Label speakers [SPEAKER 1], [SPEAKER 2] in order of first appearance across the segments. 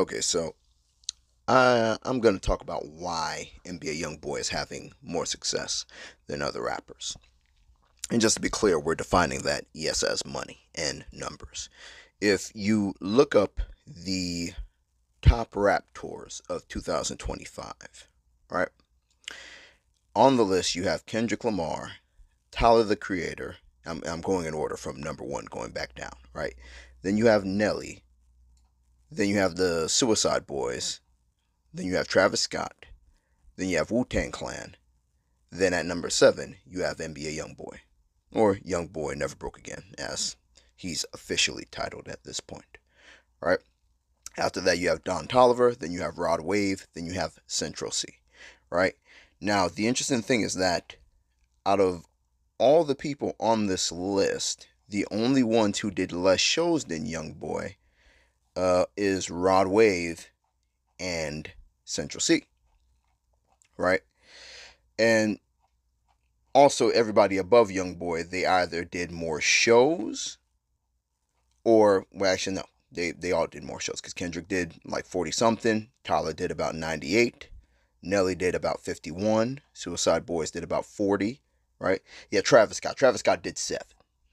[SPEAKER 1] Okay, so I'm going to talk about why NBA Youngboy is having more success than other rappers. And just to be clear, we're defining that, yes, as money and numbers. If you look up the top rap tours of 2025, right? On the list, you have Kendrick Lamar, Tyler the Creator. I'm going in order from number one, going back down, right? Then you have Nelly. Then you have the Suicide Boys. Then you have Travis Scott. Then you have Wu Tang Clan. Then at number seven, you have NBA Youngboy, or Youngboy Never Broke Again, as he's officially titled at this point, right? After that, you have Don Tolliver, then you have Rod Wave, then you have Central C, right? Now, the interesting thing is that out of all the people on this list, the only ones who did less shows than Youngboy is Rod Wave and Central C, right? And also, everybody above Youngboy, they either did more shows or, well, actually, no, they all did more shows because Kendrick did like 40 something, Tyler did about 98, Nelly did about 51, Suicide Boys did about 40, right? Yeah, Travis Scott did 7,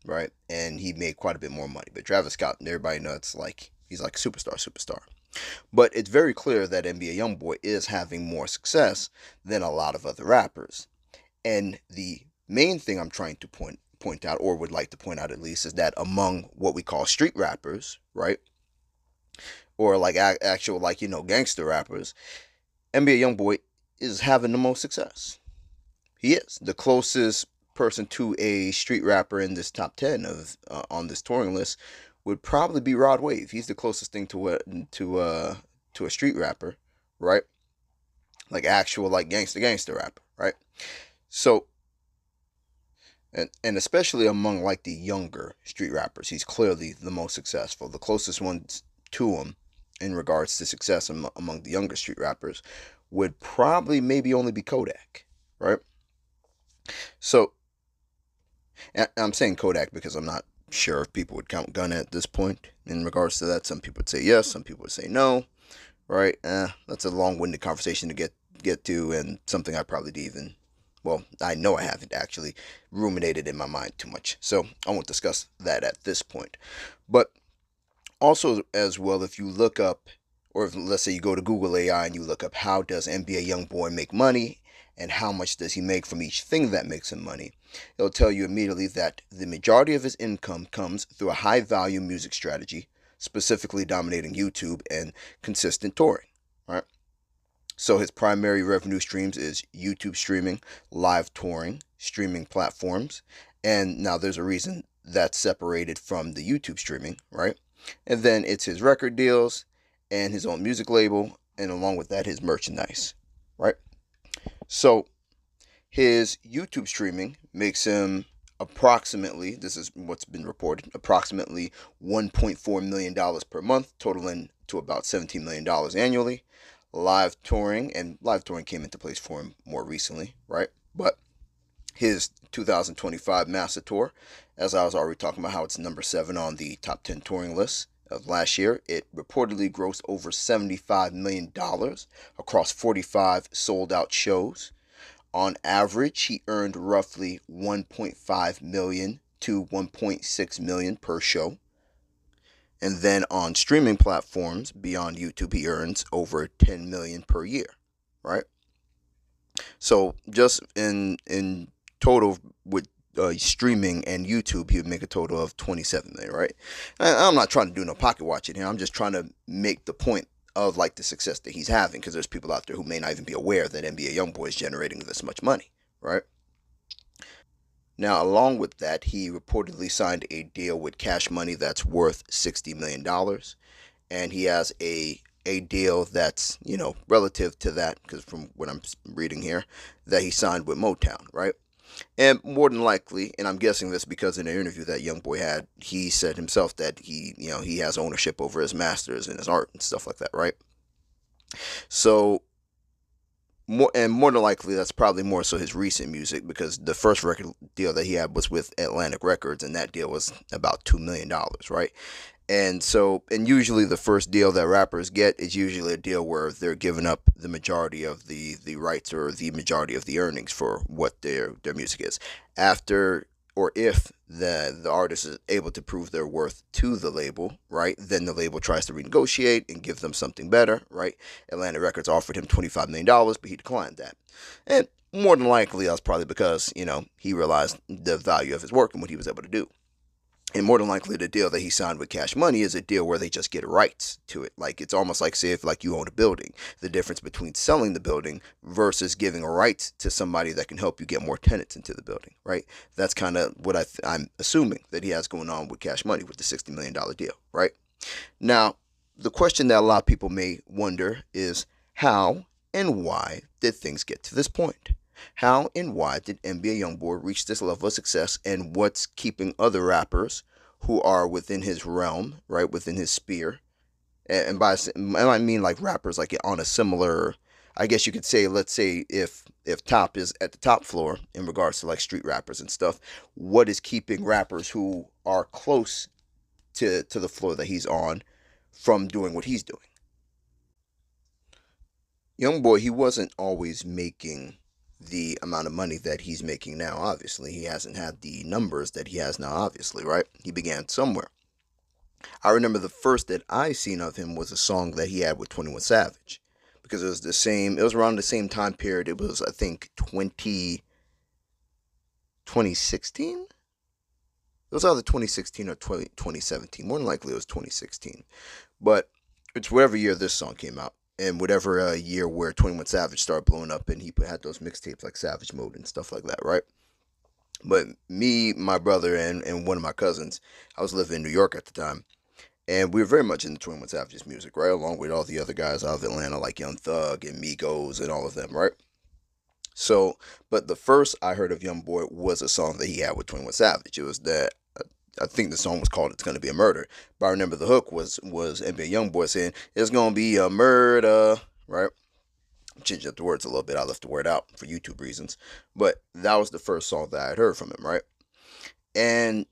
[SPEAKER 1] right? And he made quite a bit more money. But Travis Scott, everybody knows, like, he's like superstar. But it's very clear that NBA Youngboy is having more success than a lot of other rappers. And the main thing I'm trying to point out, or would like to point out at least, is that among what we call street rappers, right, or like actual like gangster rappers, NBA YoungBoy is having the most success. He is the closest person to a street rapper in this top 10 of on this touring list would probably be Rod Wave. He's the closest thing to a street rapper, right? Like actual like gangster rapper, right? So and especially among like the younger street rappers, he's clearly the most successful. The closest ones to him in regards to success among the younger street rappers would probably maybe only be Kodak, right? So and I'm saying Kodak because I'm not sure if people would count Gunna at this point in regards to that. Some people would say yes, some people would say no, right? That's a long-winded conversation to get to, and something I probably didn't even, well, I know I haven't actually ruminated in my mind too much. So I won't discuss that at this point. But also, as well, if you look up, or if, let's say you go to Google AI and you look up how does NBA Youngboy make money and how much does he make from each thing that makes him money, it'll tell you immediately that the majority of his income comes through a high value music strategy, specifically dominating YouTube and consistent touring, right? So his primary revenue streams is YouTube streaming, live touring, streaming platforms, and now there's a reason that's separated from the YouTube streaming, right? And then it's his record deals and his own music label, and along with that, his merchandise, right? So his YouTube streaming makes him approximately, this is what's been reported, approximately $1.4 million per month, totaling to about $17 million annually. Live touring came into place for him more recently, right? But his 2025 Master Tour, as I was already talking about, how it's number 7 on the top 10 touring list of last year, it reportedly grossed over $75 million across 45 sold out shows. On average, he earned roughly 1.5 million to 1.6 million per show. And then on streaming platforms beyond YouTube, he earns over 10 million per year, right? So just in total with streaming and YouTube, he would make a total of 27 million, right? I'm not trying to do no pocket watching here. I'm just trying to make the point of like the success that he's having, because there's people out there who may not even be aware that NBA YoungBoy is generating this much money, right? Now, along with that, he reportedly signed a deal with Cash Money that's worth $60 million, and he has a deal that's relative to that, because from what I'm reading here, that he signed with Motown, right? And more than likely, and I'm guessing this because in an interview that Youngboy had, he said himself that he has ownership over his masters and his art and stuff like that, right? So more than likely, that's probably more so his recent music, because the first record deal that he had was with Atlantic Records, and that deal was about $2 million, right? And usually the first deal that rappers get is usually a deal where they're giving up the majority of the rights or the majority of the earnings for what their music is. After or if the artist is able to prove their worth to the label, right? Then the label tries to renegotiate and give them something better, right? Atlantic Records offered him $25 million, but he declined that. And more than likely, that's probably because, he realized the value of his work and what he was able to do. And more than likely, the deal that he signed with Cash Money is a deal where they just get rights to it. Like, it's almost like, say, if like you own a building, the difference between selling the building versus giving a right to somebody that can help you get more tenants into the building, right? That's kind of what I'm assuming that he has going on with Cash Money with the $60 million deal, right? Now, the question that a lot of people may wonder is how and why did things get to this point? How and why did NBA Youngboy reach this level of success, and what's keeping other rappers who are within his realm, right, within his sphere, and I mean like rappers like on a similar, I guess you could say, let's say if Top is at the top floor in regards to like street rappers and stuff, what is keeping rappers who are close to the floor that he's on from doing what he's doing? Young boy, he wasn't always making the amount of money that he's making now. Obviously, he hasn't had the numbers that he has now. Obviously, right? He began somewhere. I remember the first that I seen of him was a song that he had with 21 Savage, because it was the same. It was around the same time period. It was, I think, 2016. It was either 2016 or 2017. More than likely, it was 2016. But it's whatever year this song came out, and whatever year where 21 Savage started blowing up, and he had those mixtapes like Savage Mode and stuff like that, right? But me, my brother, and one of my cousins, I was living in New York at the time, and we were very much into 21 Savage's music, right? Along with all the other guys out of Atlanta, like Young Thug and Migos and all of them, right? So, but the first I heard of Young Boy was a song that he had with 21 Savage. It was that I think the song was called "It's Gonna Be a Murder," but I remember the hook was NBA Youngboy saying "It's gonna be a murder," right? Changed up the words a little bit. I left the word out for YouTube reasons, but that was the first song that I had heard from him, right? And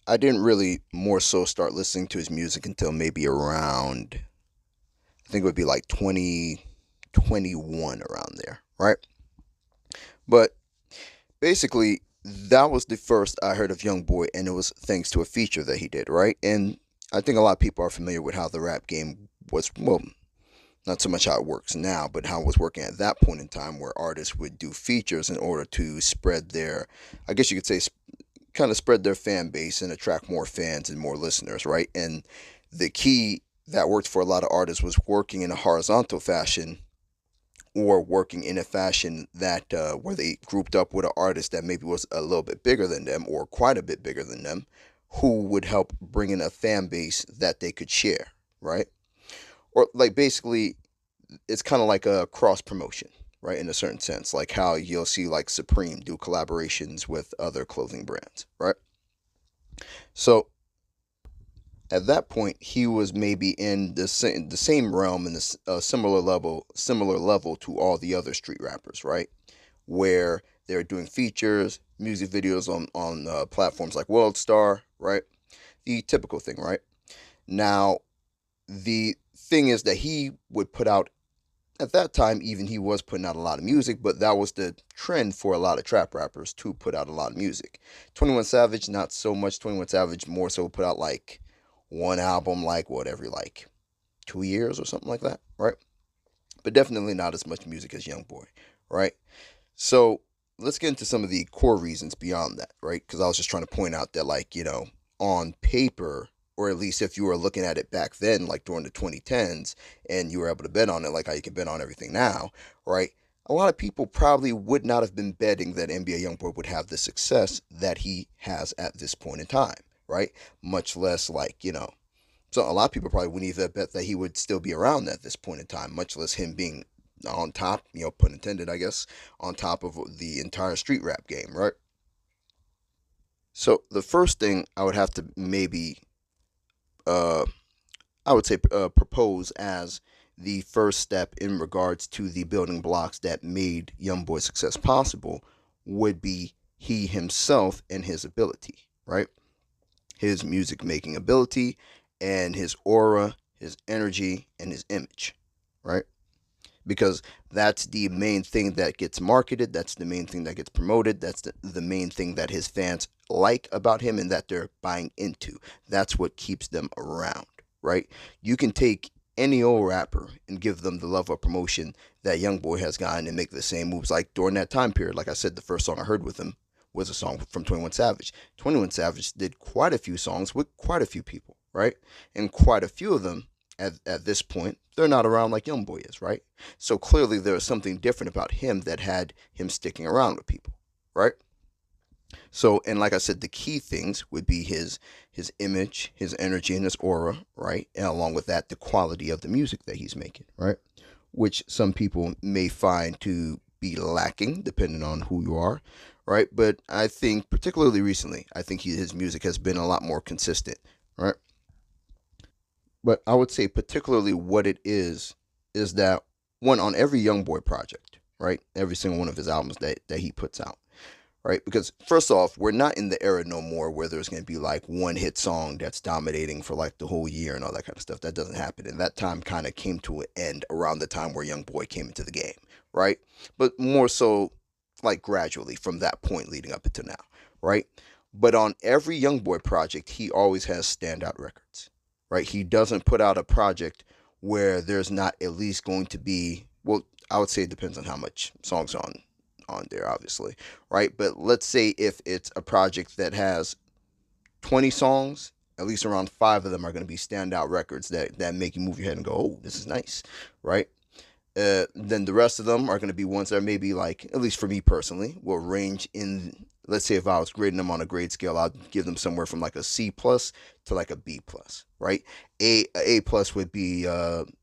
[SPEAKER 1] I didn't really more so start listening to his music until maybe around, I think it would be like 2021 around there, right? But basically, that was the first I heard of Young Boy, and it was thanks to a feature that he did, right? And I think a lot of people are familiar with how the rap game was, well, not so much how it works now, but how it was working at that point in time, where artists would do features in order to spread their, I guess you could say, kind of spread their fan base and attract more fans and more listeners, right? And the key that worked for a lot of artists was working in a horizontal fashion, or working in a fashion that where they grouped up with an artist that maybe was a little bit bigger than them or quite a bit bigger than them, who would help bring in a fan base that they could share, right? Or like basically, it's kind of like a cross promotion, right? In a certain sense, like how you'll see like Supreme do collaborations with other clothing brands, right? So at that point, he was maybe in the same realm and the similar level to all the other street rappers, right? Where they're doing features, music videos on platforms like WorldStar, right? The typical thing, right? Now, the thing is that he would put out, at that time, even he was putting out a lot of music, but that was the trend for a lot of trap rappers to put out a lot of music. 21 Savage, not so much. 21 Savage more so put out like one album, like what, every like 2 years or something like that, right? But definitely not as much music as Youngboy, right? So let's get into some of the core reasons beyond that, right? Because I was just trying to point out that, like, on paper, or at least if you were looking at it back then, like during the 2010s, and you were able to bet on it, like how you can bet on everything now, right? A lot of people probably would not have been betting that NBA Youngboy would have the success that he has at this point in time, right? Much less like, so a lot of people probably wouldn't even bet that he would still be around at this point in time, much less him being on top, pun intended, I guess, on top of the entire street rap game, right? So the first thing I would have to maybe, uh, I would say, propose as the first step in regards to the building blocks that made Youngboy's success possible would be he himself and his ability, right? his music making ability and his aura, his energy, and his image, right? Because that's the main thing that gets marketed, that's the main thing that gets promoted, that's the main thing that his fans like about him and that they're buying into. That's what keeps them around, right? You can take any old rapper and give them the level of promotion that Youngboy has gotten and make the same moves. Like during that time period, like I said, the first song I heard with him was a song from 21 Savage. 21 Savage did quite a few songs with quite a few people, right? And quite a few of them at this point, they're not around like Youngboy is, right? So clearly there was something different about him that had him sticking around with people, right? So, and like I said, the key things would be his image, his energy, and his aura, right? And along with that, the quality of the music that he's making, right? Which some people may find to be lacking, depending on who you are, right? But I think, particularly recently, I think his music has been a lot more consistent, right? But I would say particularly what it is that one on every Youngboy project, right? Every single one of his albums that he puts out, right? Because first off, we're not in the era no more where there's going to be like one hit song that's dominating for like the whole year and all that kind of stuff. That doesn't happen. And that time kind of came to an end around the time where Youngboy came into the game, right? But more so like gradually from that point leading up until now, right? But on every Youngboy project, he always has standout records, right? He doesn't put out a project where there's not at least going to be, well, I would say it depends on how much songs on there, obviously, right? But let's say if it's a project that has 20 songs, at least around five of them are going to be standout records that make you move your head and go, oh, this is nice, right? Then the rest of them are going to be ones that are maybe like, at least for me personally, will range in. Let's say if I was grading them on a grade scale, I'd give them somewhere from like a C plus to like a B plus, right? A plus would be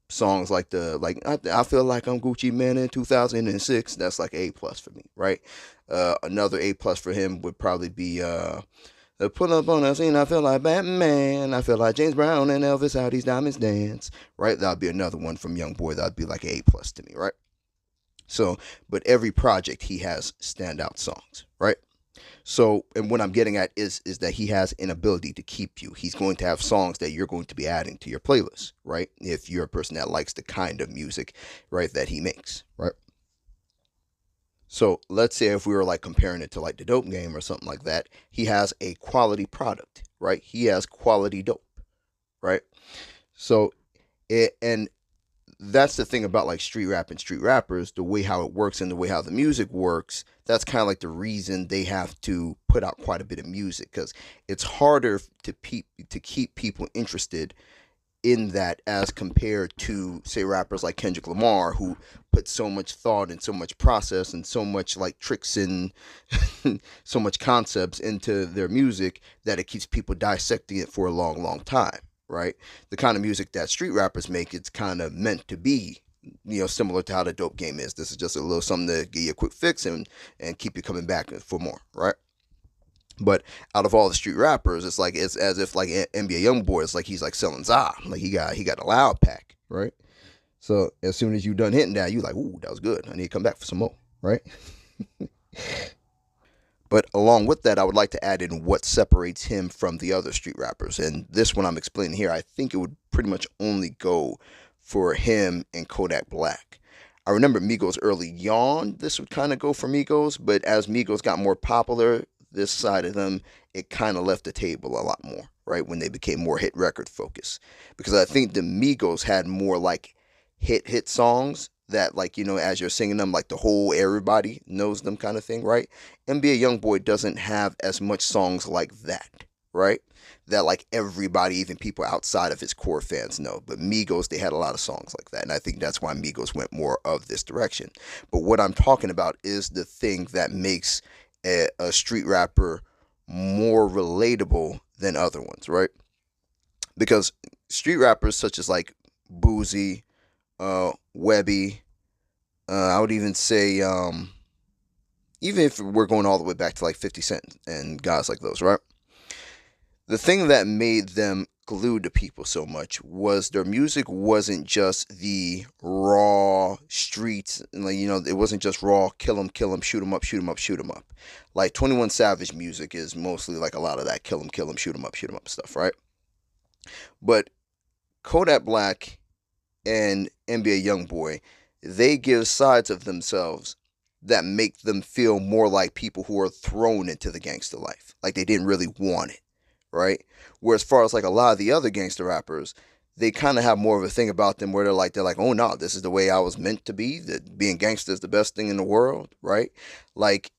[SPEAKER 1] songs like I feel like I'm Gucci Man in 2006. That's like A plus for me, right? Another A plus for him would probably be pull up on the scene. I feel like Batman. I feel like James Brown and Elvis. How these diamonds dance, right? That'd be another one from Youngboy. That'd be like an A plus to me, right? So, but every project he has standout songs, right? So, and what I'm getting at is that he has an ability to keep you. He's going to have songs that you're going to be adding to your playlist, right? If you're a person that likes the kind of music, right, that he makes, right? So let's say if we were like comparing it to like the dope game or something like that, he has a quality product, right? He has quality dope, right? So and that's the thing about like street rap and street rappers, the way how it works and the way how the music works. That's kind of like the reason they have to put out quite a bit of music because it's harder to keep people interested in that as compared to say rappers like Kendrick Lamar who put so much thought and so much process and so much like tricks and so much concepts into their music that it keeps people dissecting it for a long time, right? The kind of music that street rappers make, it's kind of meant to be, similar to how the dope game is. This is just a little something to give you a quick fix and keep you coming back for more, right? But out of all the street rappers, it's as if like NBA YoungBoy, it's like he's like selling za, like he got a loud pack, right? So as soon as you done hitting that, you like, ooh, that was good. I need to come back for some more, right? But along with that, I would like to add in what separates him from the other street rappers. And this one I'm explaining here, I think it would pretty much only go for him and Kodak Black. I remember Migos early on, this would kind of go for Migos, but as Migos got more popular, this side of them, it kind of left the table a lot more, right? When they became more hit record focused. Because I think the Migos had more like hit songs that like, as you're singing them, like the whole everybody knows them kind of thing, right? NBA Youngboy doesn't have as much songs like that, right? That like everybody, even people outside of his core fans know. But Migos, they had a lot of songs like that. And I think that's why Migos went more of this direction. But what I'm talking about is the thing that makes a street rapper more relatable than other ones, right? Because street rappers such as like Boozy, Webby, I would even say, even if we're going all the way back to like 50 Cent and guys like those, right? The thing that made them glued to people so much was their music wasn't just the raw streets, like, it wasn't just raw kill 'em, shoot 'em up, shoot 'em up, shoot 'em up. Like 21 Savage music is mostly like a lot of that kill 'em, shoot 'em up stuff, right? But Kodak Black and NBA Youngboy, they give sides of themselves that make them feel more like people who are thrown into the gangster life, like they didn't really want it, right? Whereas far as like a lot of the other gangster rappers, they kind of have more of a thing about them where they're like, oh no, this is the way I was meant to be. That being gangster is the best thing in the world, right? Like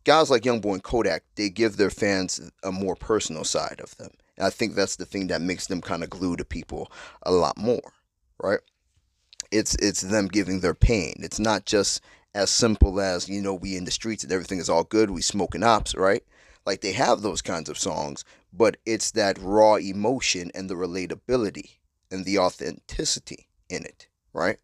[SPEAKER 1] guys like Youngboy and Kodak, they give their fans a more personal side of them. And I think that's the thing that makes them kind of glue to people a lot more, right? It's them giving their pain. It's not just as simple as, we in the streets and everything is all good, we smoking ops, right? Like they have those kinds of songs, but it's that raw emotion and the relatability and the authenticity in it, right?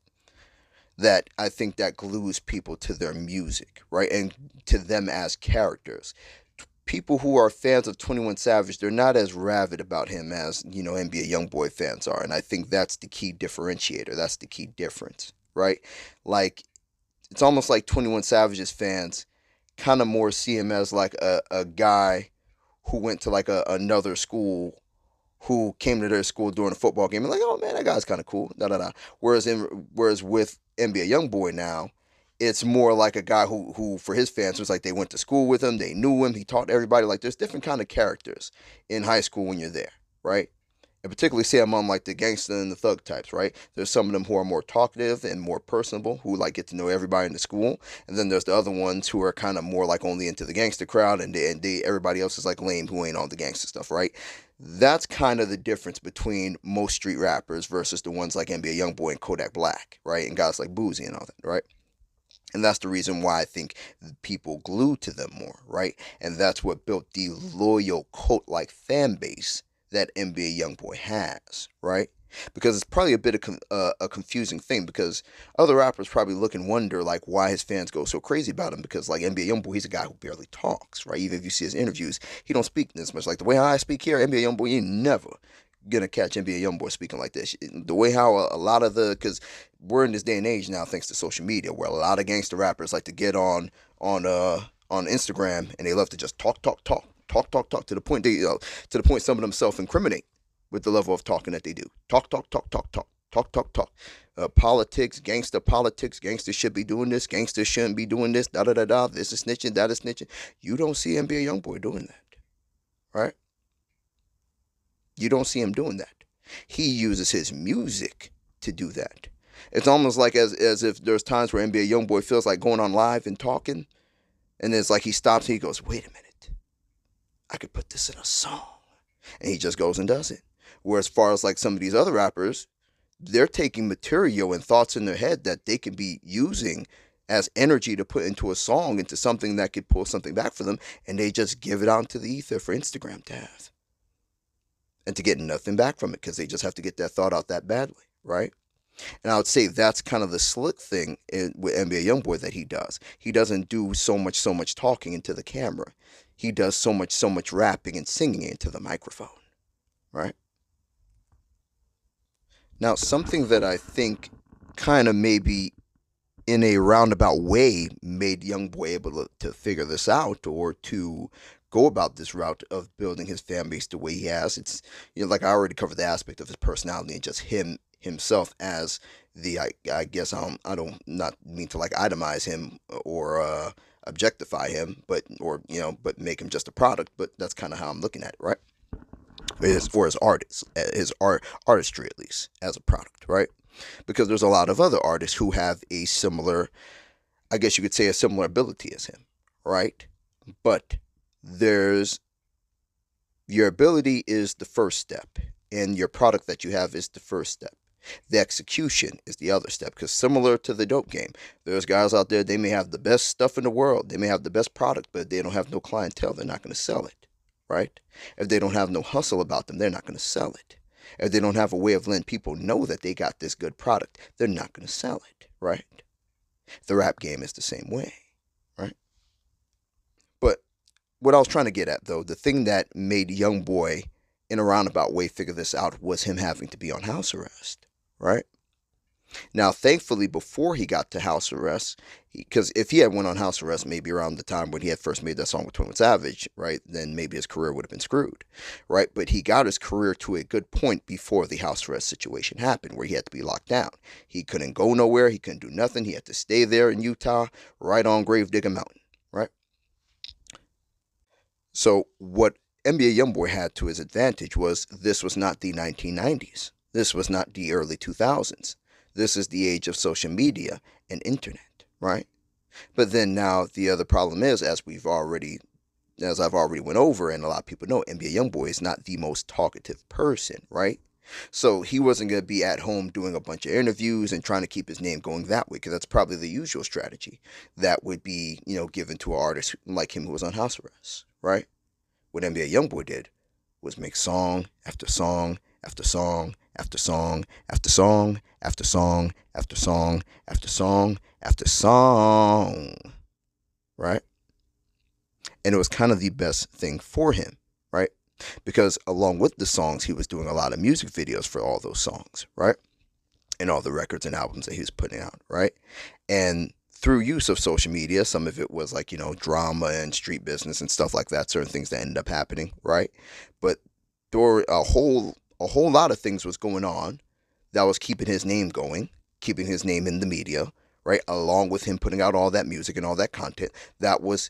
[SPEAKER 1] That I think that glues people to their music, right? And to them as characters. People who are fans of 21 Savage, they're not as rabid about him as, NBA Youngboy fans are. And I think that's the key differentiator. That's the key difference, right? Like, it's almost like 21 Savage's fans kind of more see him as like a guy who went to like another school, who came to their school during a football game and like, oh man, that guy's kind of cool. Da da da. Whereas with NBA Youngboy now, it's more like a guy who for his fans was like they went to school with him, they knew him, he taught everybody. Like there's different kind of characters in high school when you're there, right? And particularly say among like the gangster and the thug types, right? There's some of them who are more talkative and more personable, who like get to know everybody in the school, and then there's the other ones who are kind of more like only into the gangster crowd, and everybody else is like lame who ain't on the gangster stuff, right? That's kind of the difference between most street rappers versus the ones like NBA Youngboy and Kodak Black, right? And guys like Boozy and all that, right? And that's the reason why I think people glue to them more, right? And that's what built the loyal cult like fan base that NBA Youngboy has, right? Because it's probably a bit of a confusing thing, because other rappers probably look and wonder like why his fans go so crazy about him, because like NBA Youngboy, he's a guy who barely talks, right? Even if you see his interviews, he don't speak this much. Like the way I speak here, NBA Youngboy, you never gonna catch NBA Youngboy speaking like this. The way how a lot of because we're in this day and age now, thanks to social media, where a lot of gangster rappers like to get on Instagram, and they love to just talk to the point to the point some of them self-incriminate with the level of talking that they do. Talk. Politics, gangster politics. Gangsters should be doing this. Gangsters shouldn't be doing this. Da da da da. This is snitching. That is snitching. You don't see NBA Youngboy doing that, right? You don't see him doing that. He uses his music to do that. It's almost like as if there's times where NBA Youngboy feels like going on live and talking, and it's like he stops and he goes, "Wait a minute, I could put this in a song," and he just goes and does it. Whereas, far as like some of these other rappers, they're taking material and thoughts in their head that they can be using as energy to put into a song, into something that could pull something back for them, and they just give it out into the ether for Instagram to have, and to get nothing back from it, because they just have to get that thought out that badly, right? And I would say that's kind of the slick thing with NBA Youngboy that he does. He doesn't do so much talking into the camera. He does so much rapping and singing into the microphone, right? Now, something that I think kind of maybe in a roundabout way made Youngboy able to figure this out, or to go about this route of building his fan base the way he has. It's, like I already covered the aspect of his personality and just himself as I guess I don't not mean to like itemize him or objectify him, but make him just a product. But that's kind of how I'm looking at it, right? For his artists, his artistry at least as a product, right? Because there's a lot of other artists who have a similar, I guess you could say, a similar ability as him, right? But there's your ability is the first step, and your product that you have is the first step. The execution is the other step, because similar to the dope game, there's guys out there, they may have the best stuff in the world, they may have the best product, but if they don't have no clientele, they're not going to sell it, right? If they don't have no hustle about them, they're not going to sell it. If they don't have a way of letting people know that they got this good product, they're not going to sell it, right? The rap game is the same way, right? But what I was trying to get at, though, the thing that made Youngboy in a roundabout way, figure this out was him having to be on house arrest, right? Now, thankfully, before he got to house arrest, because if he had went on house arrest maybe around the time when he had first made that song with 21 Savage, right, then maybe his career would have been screwed, right? But he got his career to a good point before the house arrest situation happened, where he had to be locked down. He couldn't go nowhere. He couldn't do nothing. He had to stay there in Utah, right on Gravedigger Mountain, right? So what NBA Youngboy had to his advantage was this was not the 1990s. This was not the early 2000s. This is the age of social media and internet, right? But then now the other problem is, as I've already went over, and a lot of people know, NBA Youngboy is not the most talkative person, right? So he wasn't going to be at home doing a bunch of interviews and trying to keep his name going that way, because that's probably the usual strategy that would be, given to an artist like him who was on house arrest, right? What NBA Youngboy did was make song after song after song after song after song after song after song after song after song, right? And it was kind of the best thing for him, right? Because along with the songs, he was doing a lot of music videos for all those songs, right? And all the records and albums that he was putting out, right? And through use of social media, some of it was like, drama and street business and stuff like that, certain things that ended up happening, right? But there were a whole lot of things was going on that was keeping his name going, keeping his name in the media, right? Along with him putting out all that music and all that content that was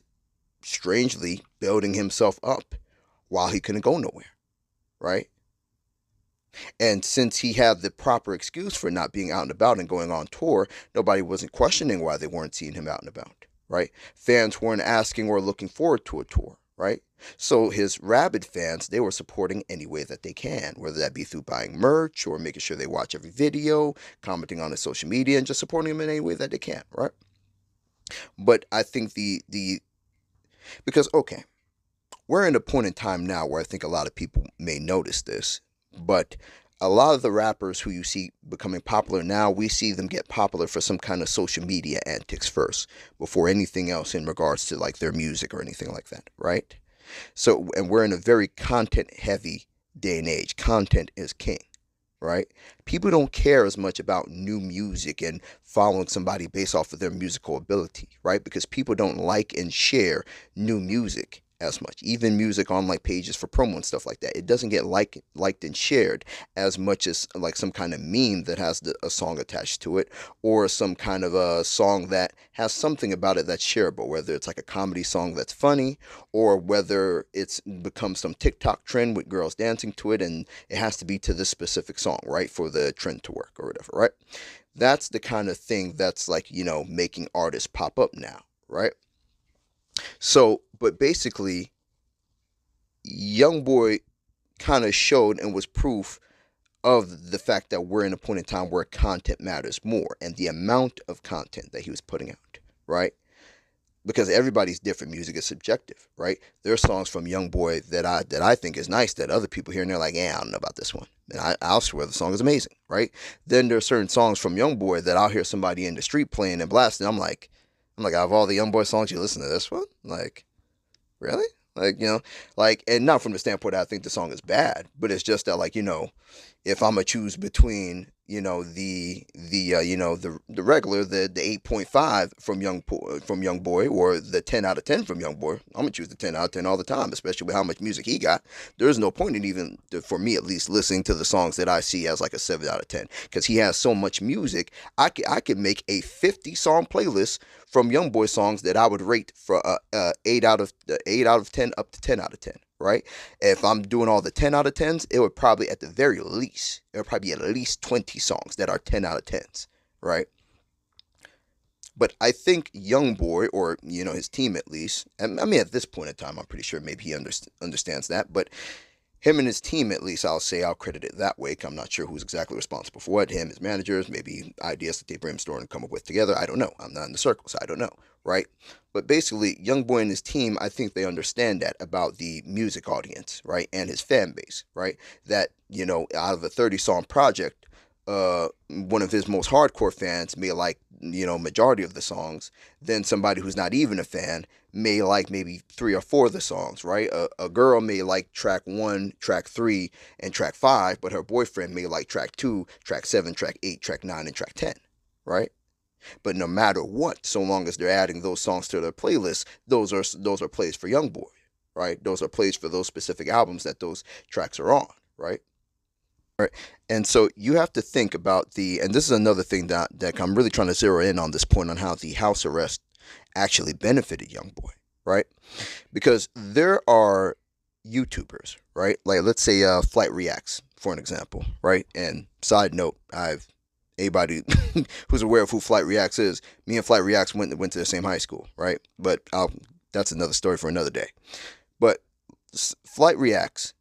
[SPEAKER 1] strangely building himself up while he couldn't go nowhere, right? And since he had the proper excuse for not being out and about and going on tour, nobody wasn't questioning why they weren't seeing him out and about, right? Fans weren't asking or looking forward to a tour, right? So his rabid fans, they were supporting any way that they can, whether that be through buying merch or making sure they watch every video, commenting on his social media, and just supporting him in any way that they can, right? But I think the because okay, we're in a point in time now where I think a lot of people may notice this, but a lot of the rappers who you see becoming popular now, we see them get popular for some kind of social media antics first, before anything else in regards to like their music or anything like that, right? So, and we're in a very content heavy day and age. Content is king, right? People don't care as much about new music and following somebody based off of their musical ability, right? Because people don't like and share new music as much. Even music on like pages for promo and stuff like that. It doesn't get liked and shared as much as like some kind of meme that has a song attached to it, or some kind of a song that has something about it that's shareable, whether it's like a comedy song that's funny, or whether it's become some TikTok trend with girls dancing to it and it has to be to this specific song, right? For the trend to work or whatever, right? That's the kind of thing that's like, making artists pop up now, right? So, but basically, Youngboy kind of showed and was proof of the fact that we're in a point in time where content matters more, and the amount of content that he was putting out, right? Because everybody's different. Music is subjective, right? There are songs from Youngboy that I think is nice that other people hear and they're like, yeah, I don't know about this one. And I'll swear the song is amazing, right? Then there are certain songs from Youngboy that I'll hear somebody in the street playing and blasting. I'm like, out of all the Youngboy songs, you listen to this one? Like, really? Like, and not from the standpoint that I think the song is bad, but it's just that, like, if I'm gonna choose between, the regular, the 8.5 from Young Boy, or the 10 out of 10 from Young Boy, I'm gonna choose the 10 out of 10 all the time, especially with how much music he got. There's no point in even, for me at least, listening to the songs that I see as like a 7 out of 10, because he has so much music. I could make a 50 song playlist from Young Boy songs that I would rate for 8 out of 10 up to 10 out of 10, right? If I'm doing all the 10 out of 10s, it would probably, at the very least, it would probably be at least 20 songs that are 10 out of 10s, right? But I think Youngboy, or his team at least, and I mean at this point in time, I'm pretty sure maybe he understands that, but him and his team, at least, I'll credit it that way. 'Cause I'm not sure who's exactly responsible for what. Him, his managers, maybe ideas that they brainstorm and come up with together. I don't know. I'm not in the circle, so I don't know, right? But basically, Youngboy and his team, I think they understand that about the music audience, right, and his fan base, right? That out of a 30 song project, one of his most hardcore fans may like, majority of the songs. Then somebody who's not even a fan may like maybe three or four of the songs, right? A girl may like track one, track three, and track five, but her boyfriend may like track two, track seven, track eight, track nine, and track 10, right? But no matter what, so long as they're adding those songs to their playlist, those are plays for Youngboy, right? Those are plays for those specific albums that those tracks are on, right? Right. And so you have to think about and this is another thing that I'm really trying to zero in on this point on how the house arrest actually benefited Youngboy, right? Because there are YouTubers, right? Like let's say Flight Reacts, for an example, right? And side note, anybody who's aware of who Flight Reacts is, me and Flight Reacts went to the same high school, right? But that's another story for another day. But Flight Reacts,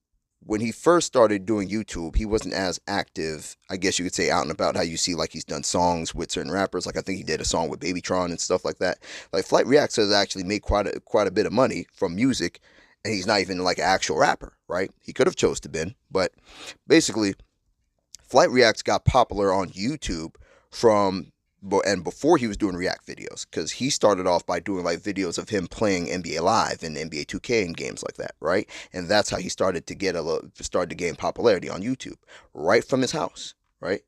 [SPEAKER 1] when he first started doing YouTube, he wasn't as active, I guess you could say, out and about. How you see like he's done songs with certain rappers, like I think he did a song with Babytron and stuff like that. Like Flight Reacts has actually made quite a bit of money from music, and he's not even like an actual rapper, right? He could have chose to been, but basically, Flight Reacts got popular on YouTube from and before he was doing react videos, because he started off by doing like videos of him playing NBA Live and NBA 2K and games like that, right? And that's how he started to gain popularity on YouTube, right from his house, right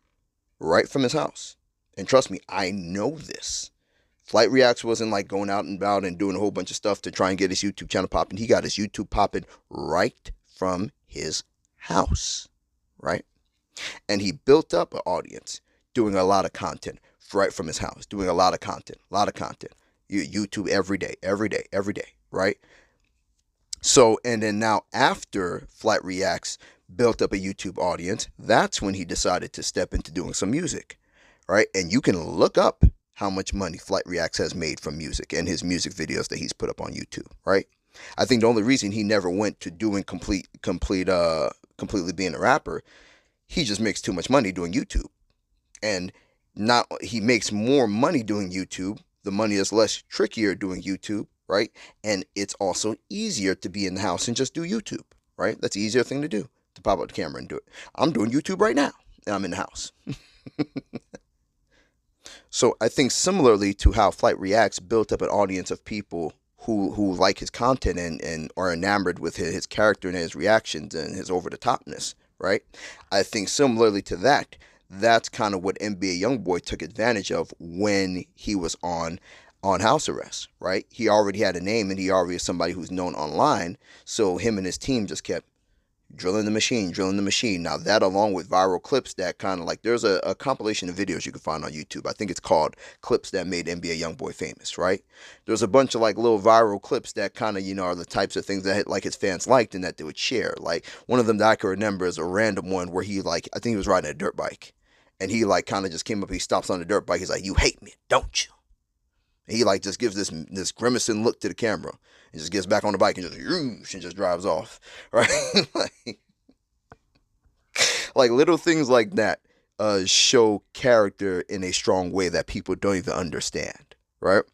[SPEAKER 1] from his house. And trust me, I know this. Flight Reacts wasn't like going out and about and doing a whole bunch of stuff to try and get his YouTube channel popping. He got his YouTube popping right from his house, right? And he built up an audience doing a lot of content right from his house, doing a lot of content. YouTube every day, right? So, and then now after Flight Reacts built up a YouTube audience, that's when he decided to step into doing some music, right? And you can look up how much money Flight Reacts has made from music and his music videos that he's put up on YouTube, right? I think the only reason he never went to doing completely being a rapper, he just makes too much money doing YouTube. And not he makes more money doing YouTube. The money is less trickier doing YouTube, right? And it's also easier to be in the house and just do YouTube, right? That's the easier thing to do, to pop up the camera and do it. I'm doing YouTube right now, and I'm in the house. So I think similarly to how Flight Reacts built up an audience of people who like his content and are enamored with his character and his reactions and his over the topness, right? I think similarly to that, that's kind of what NBA Youngboy took advantage of when he was on house arrest, right? He already had a name and he already is somebody who's known online, so him and his team just kept drilling the machine. Now that, along with viral clips that kind of like, there's a compilation of videos you can find on YouTube. I think it's called Clips That Made NBA Youngboy Famous, right? There's a bunch of like little viral clips that kind of, are the types of things that like his fans liked and that they would share. Like one of them that I can remember is a random one where he like, I think he was riding a dirt bike. And he like kind of just came up, he stops on the dirt bike. He's like, "You hate me, don't you?" And he like just gives this grimacing look to the camera and just gets back on the bike and just drives off, right? like little things like that show character in a strong way that people don't even understand, right?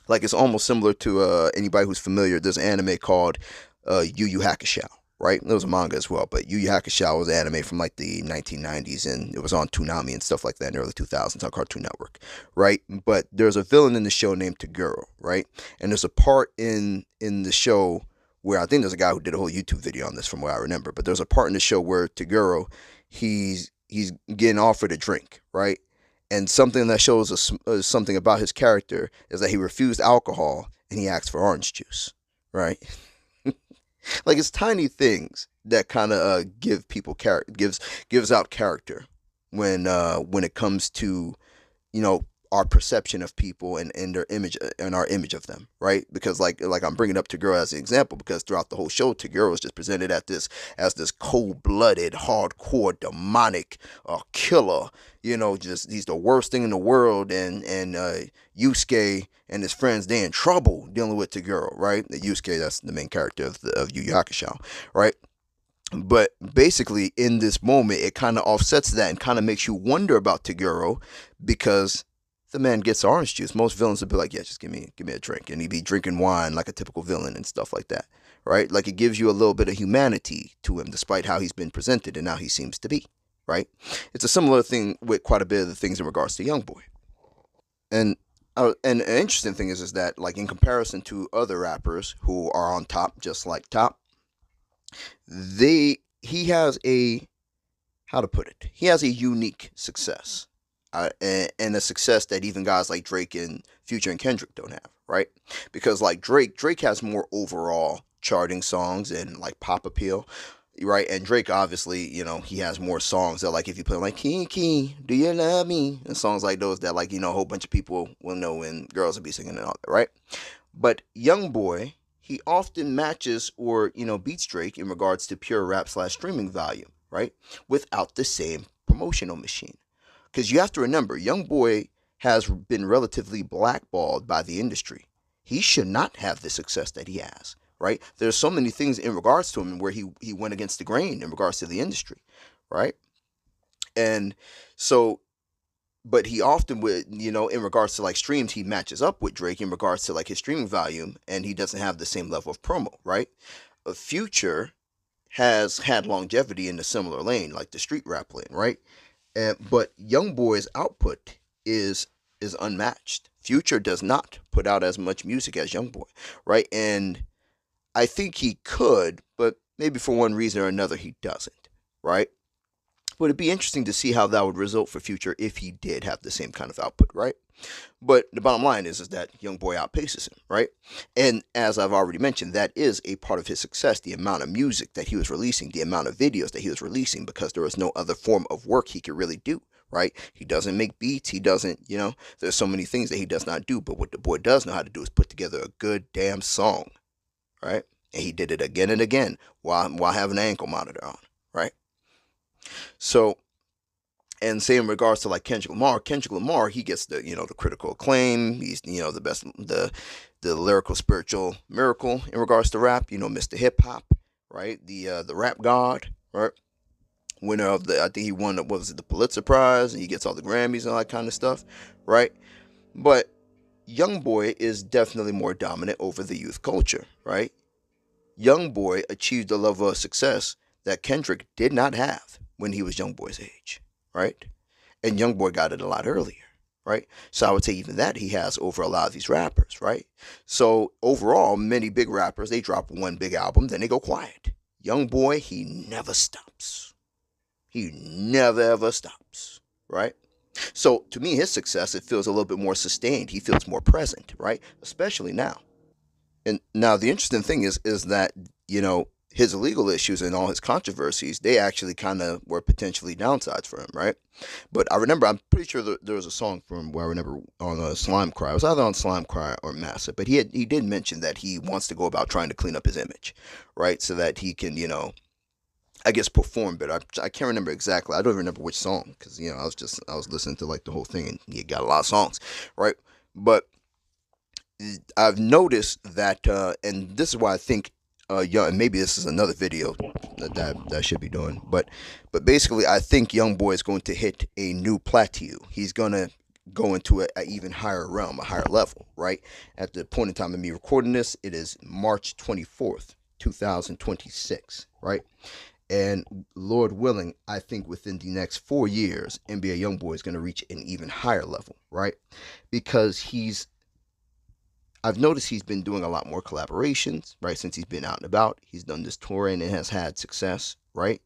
[SPEAKER 1] Like it's almost similar to anybody who's familiar. There's an anime called Yu Yu Hakusho, right? It was a manga as well, but Yu Yu Hakusho was an anime from like the 1990s, and it was on Toonami and stuff like that in the early 2000s on Cartoon Network, right? But there's a villain in the show named Taguro, right? And there's a part in the show where I think there's a guy who did a whole YouTube video on this from what I remember, but there's a part in the show where Taguro, he's getting offered a drink, right? And something that shows us something about his character is that he refused alcohol and he asked for orange juice, right? Like it's tiny things that kind of give people gives out character when it comes to our perception of people and their image and our image of them, right? Because like I'm bringing up Taguro as an example because throughout the whole show, Taguro is just presented as this cold-blooded, hardcore, demonic killer. Just he's the worst thing in the world, and Yusuke and his friends, they in trouble dealing with Taguro, right? Yusuke, that's the main character of Yu Yu Hakusho, right? But basically, in this moment, it kind of offsets that and kind of makes you wonder about Taguro because the man gets orange juice. Most villains would be like, "Yeah, just give me a drink," and he'd be drinking wine like a typical villain and stuff like that, right? Like it gives you a little bit of humanity to him, despite how he's been presented and how he seems to be, right? It's a similar thing with quite a bit of the things in regards to Youngboy. And an interesting thing is that like in comparison to other rappers who are on top, just like Top, he has a, how to put it, he has a unique success, and a success that even guys like Drake and Future and Kendrick don't have, right? Because like Drake has more overall charting songs and like pop appeal, right? And Drake obviously, he has more songs that like if you play like Kiki, Do You Love Me, and songs like those that like a whole bunch of people will know and girls will be singing and all that, right? But Youngboy, he often matches or beats Drake in regards to pure rap slash streaming value, right? Without the same promotional machine. Because you have to remember, Youngboy has been relatively blackballed by the industry. He should not have the success that he has, right? There's so many things in regards to him where he went against the grain in regards to the industry, right? And so, but he often would, in regards to like streams, he matches up with Drake in regards to like his streaming volume, and he doesn't have the same level of promo, right? A Future has had longevity in a similar lane, like the street rap lane, right? But Youngboy's output is unmatched. Future does not put out as much music as Youngboy, right? And I think he could, but maybe for one reason or another he doesn't, right? But it'd be interesting to see how that would result for Future if he did have the same kind of output, right? But the bottom line is that Youngboy outpaces him, right? And as I've already mentioned, that is a part of his success, the amount of music that he was releasing, the amount of videos that he was releasing, because there was no other form of work he could really do, right? He doesn't make beats, he doesn't, there's so many things that he does not do, but what the boy does know how to do is put together a good damn song, right? And he did it again and again while having an ankle monitor on, right? So, and same in regards to like Kendrick Lamar. Kendrick Lamar, he gets the critical acclaim. He's the best, the lyrical spiritual miracle in regards to rap. Mr. Hip Hop, right? The rap god, right? Winner of the, I think he won, what was it, the Pulitzer Prize, and he gets all the Grammys and all that kind of stuff, right? But Youngboy is definitely more dominant over the youth culture, right? Youngboy achieved a level of success that Kendrick did not have when he was Youngboy's age, right? And Youngboy got it a lot earlier, right? So I would say even that he has over a lot of these rappers, right? So overall, many big rappers, they drop one big album, then they go quiet. Youngboy, he never stops. He never ever stops, right? So to me, his success, it feels a little bit more sustained. He feels more present, right? Especially now. And now the interesting thing is that his legal issues and all his controversies, they actually kind of were potentially downsides for him, right? But I remember, I'm pretty sure there was a song from him where I remember on Slime Cry. It was either on Slime Cry or Massive, but he did mention that he wants to go about trying to clean up his image, right, so that he can I guess perform better. I can't remember exactly. I don't even remember which song because I was listening to like the whole thing and he got a lot of songs, right? But I've noticed that, and this is why I think, and maybe this is another video that I should be doing, but basically, I think Youngboy is going to hit a new plateau. He's gonna go into a even higher realm, a higher level, right? At the point in time of me recording this, it is March 24th, 2026, right? And Lord willing, I think within the next 4 years, NBA Youngboy is going to reach an even higher level, right? Because I've noticed he's been doing a lot more collaborations, right? Since he's been out and about, he's done this touring and has had success, right?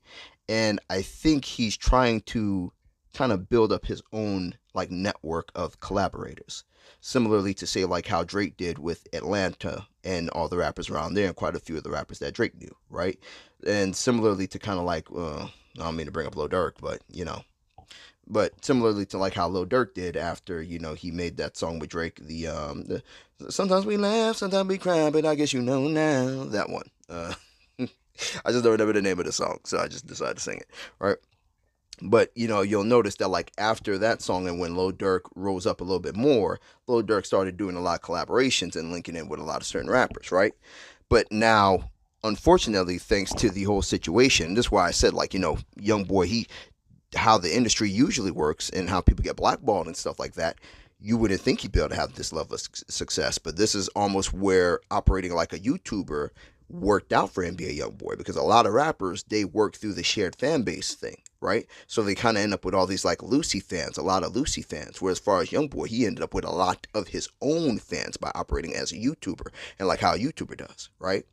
[SPEAKER 1] And I think he's trying to kind of build up his own like network of collaborators, similarly to say like how Drake did with Atlanta and all the rappers around there, and quite a few of the rappers that Drake knew, right? And similarly to kind of like, I don't mean to bring up Lil Durk, but similarly to like how Lil Durk did after he made that song with Drake, the sometimes we laugh, sometimes we cry, but I guess now that one. I just don't remember the name of the song, so I just decided to sing it, right? But you'll notice that like after that song and when Lil Durk rose up a little bit more, Lil Durk started doing a lot of collaborations and linking in with a lot of certain rappers, right? But now, unfortunately, thanks to the whole situation, this is why I said like Youngboy, how the industry usually works and how people get blackballed and stuff like that, you wouldn't think he'd be able to have this level of success. But this is almost where operating like a YouTuber worked out for NBA Youngboy, because a lot of rappers, they work through the shared fan base thing, right? So they kind of end up with all these like Lucy fans, a lot of Lucy fans. Where as far as Youngboy, he ended up with a lot of his own fans by operating as a YouTuber, and like how a YouTuber does, right?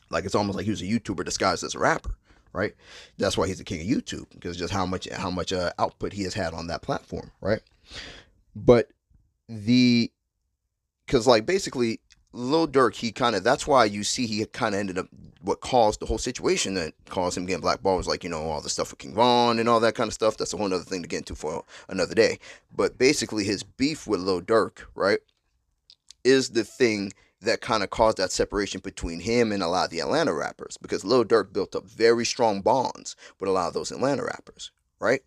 [SPEAKER 1] Like it's almost like he was a YouTuber disguised as a rapper, right? That's why he's the king of YouTube, because just how much output he has had on that platform, right? But the because like basically Lil Durk, he kind of, that's why you see he kind of ended up, what caused the whole situation that caused him getting blackballed was like, all the stuff with King Von and all that kind of stuff. That's a whole other thing to get into for another day. But basically his beef with Lil Durk, right, is the thing that kind of caused that separation between him and a lot of the Atlanta rappers, because Lil Durk built up very strong bonds with a lot of those Atlanta rappers, right?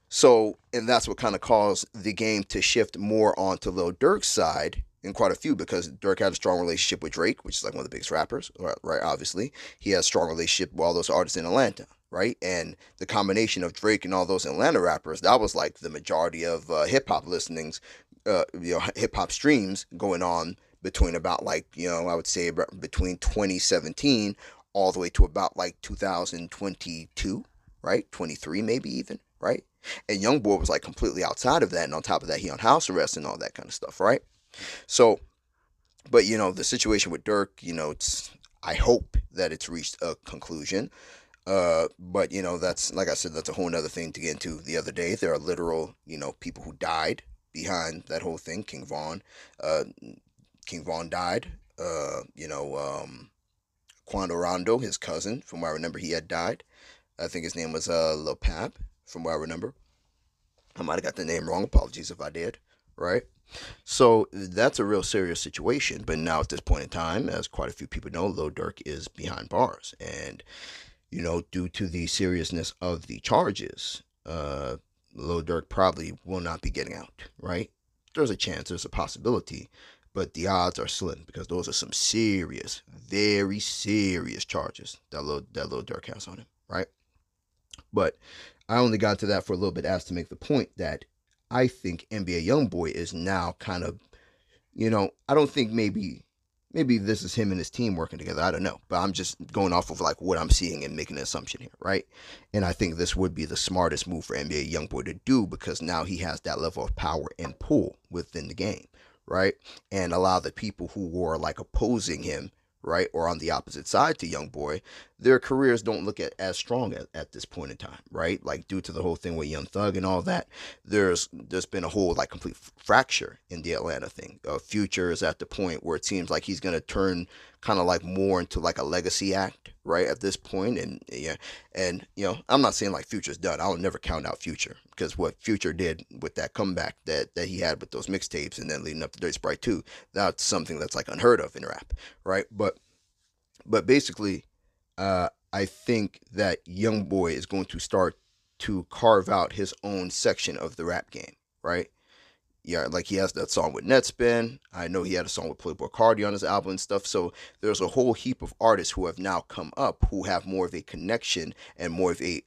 [SPEAKER 1] So, and that's what kind of caused the game to shift more onto Lil Durk's side in quite a few, because Durk had a strong relationship with Drake, which is like one of the biggest rappers, right? Obviously, he has a strong relationship with all those artists in Atlanta, right? And the combination of Drake and all those Atlanta rappers, that was like the majority of hip hop listenings, hip hop streams going on between about like, I would say between 2017 all the way to about like 2022, right? 23 maybe even, right? And Youngboy was like completely outside of that, and on top of that, he on house arrest and all that kind of stuff, right? So, but the situation with Dirk, it's, I hope that it's reached a conclusion. But that's, like I said, that's a whole other thing to get into the other day. There are literal, people who died behind that whole thing. Uh, King Von died. Quando Rondo, his cousin, from what I remember, he had died. I think his name was Lil Pap, from what I remember. I might have got the name wrong. Apologies if I did. Right. So that's a real serious situation. But now at this point in time, as quite a few people know, Lil Durk is behind bars, and due to the seriousness of the charges, Lil Durk probably will not be getting out. Right. There's a chance. There's a possibility. But the odds are slim, because those are some serious, very serious charges that Lil Durk has on him. Right. But I only got to that for a little bit as to make the point that I think NBA YoungBoy is now kind of, I don't think maybe this is him and his team working together. I don't know, but I'm just going off of like what I'm seeing and making an assumption here, right? And I think this would be the smartest move for NBA YoungBoy to do, because now he has that level of power and pull within the game, right? And a lot of the people who were like opposing him, right, or on the opposite side to Youngboy, their careers don't look as strong at this point in time, right? Like due to the whole thing with Young Thug and all that, there's been a whole like complete fracture in the Atlanta thing. Future is at the point where it seems like he's gonna turn kind of like more into like a legacy act, right, at this point. And yeah, and I'm not saying like Future's done. I'll never count out Future, because what Future did with that comeback that he had with those mixtapes and then leading up to Dirty Sprite 2, that's something that's like unheard of in rap, right? But basically, I think that Youngboy is going to start to carve out his own section of the rap game, right? Yeah, like he has that song with Netspin. I know he had a song with Playboy Cardi on his album and stuff. So there's a whole heap of artists who have now come up who have more of a connection and more of a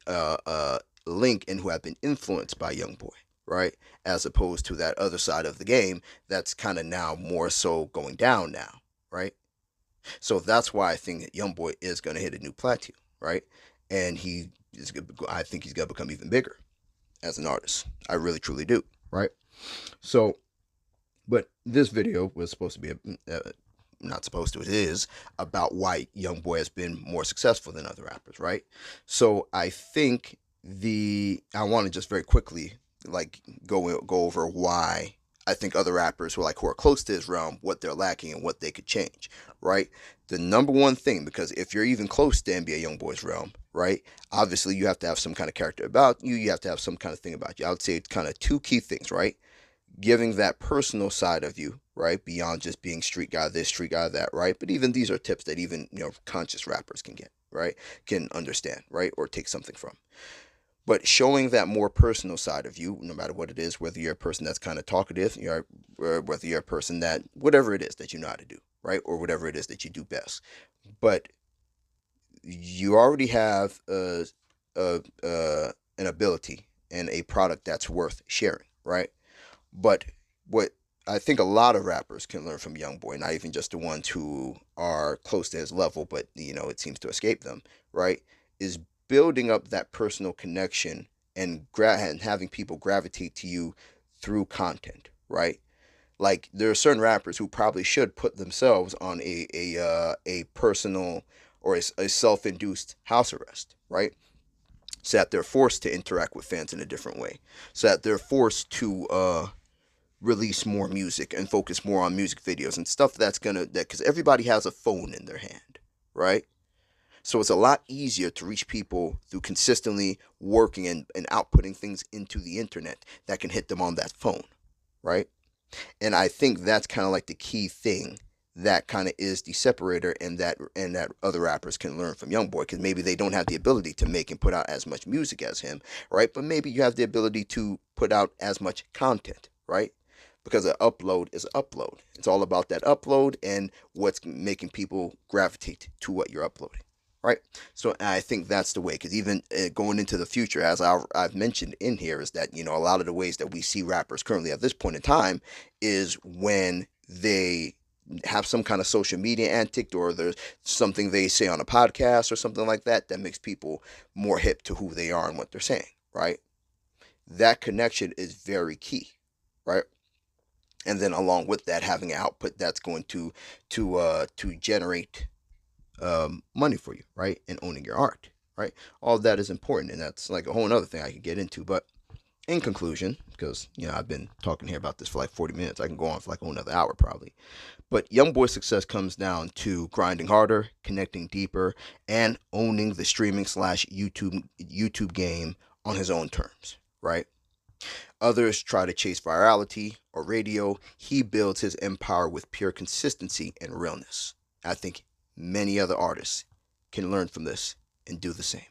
[SPEAKER 1] link, and who have been influenced by Youngboy, right? As opposed to that other side of the game that's kind of now more so going down now, right? So that's why I think that YoungBoy is going to hit a new plateau, right? And I think he's going to become even bigger as an artist. I really truly do, right? So, but this video was supposed to be not supposed to, it is about why YoungBoy has been more successful than other rappers, right? So I think I want to just very quickly like go over why I think other rappers who are close to his realm, what they're lacking and what they could change, right? The number one thing, because if you're even close to NBA YoungBoy's realm, right, obviously you have to have some kind of character about you. You have to have some kind of thing about you. I would say it's kind of two key things, right? Giving that personal side of you, right, beyond just being street guy this, street guy that, right? But even these are tips that even conscious rappers can get, right, can understand, right, or take something from. But showing that more personal side of you, no matter what it is, whether you're a person that's kind of talkative, or whether you're a person that, whatever it is that you know how to do, right, or whatever it is that you do best, but you already have an ability and a product that's worth sharing, right? But what I think a lot of rappers can learn from YoungBoy, not even just the ones who are close to his level, but it seems to escape them, right? Is building up that personal connection and having people gravitate to you through content, right? Like there are certain rappers who probably should put themselves on a personal or a self-induced house arrest, right? So that they're forced to interact with fans in a different way, so that they're forced to release more music and focus more on music videos and stuff that's gonna that because everybody has a phone in their hand, right? So it's a lot easier to reach people through consistently working and outputting things into the internet that can hit them on that phone, right? And I think that's kind of like the key thing that kind of is the separator, and that other rappers can learn from Youngboy, because maybe they don't have the ability to make and put out as much music as him, right? But maybe you have the ability to put out as much content, right? Because an upload is an upload. It's all about that upload and what's making people gravitate to what you're uploading, right? So I think that's the way, because even going into the future, as I've mentioned in here, is that a lot of the ways that we see rappers currently at this point in time is when they have some kind of social media antic, or there's something they say on a podcast or something like that that makes people more hip to who they are and what they're saying, right? That connection is very key, right? And then along with that, having an output that's going to generate money for you, right? And owning your art, right? All of that is important, and that's like a whole other thing I could get into. But in conclusion, because I've been talking here about this for like 40 minutes, I can go on for like another hour probably. But Youngboy's success comes down to grinding harder, connecting deeper, and owning the streaming slash YouTube game on his own terms, right? Others try to chase virality or radio. He builds his empire with pure consistency and realness. I think many other artists can learn from this and do the same.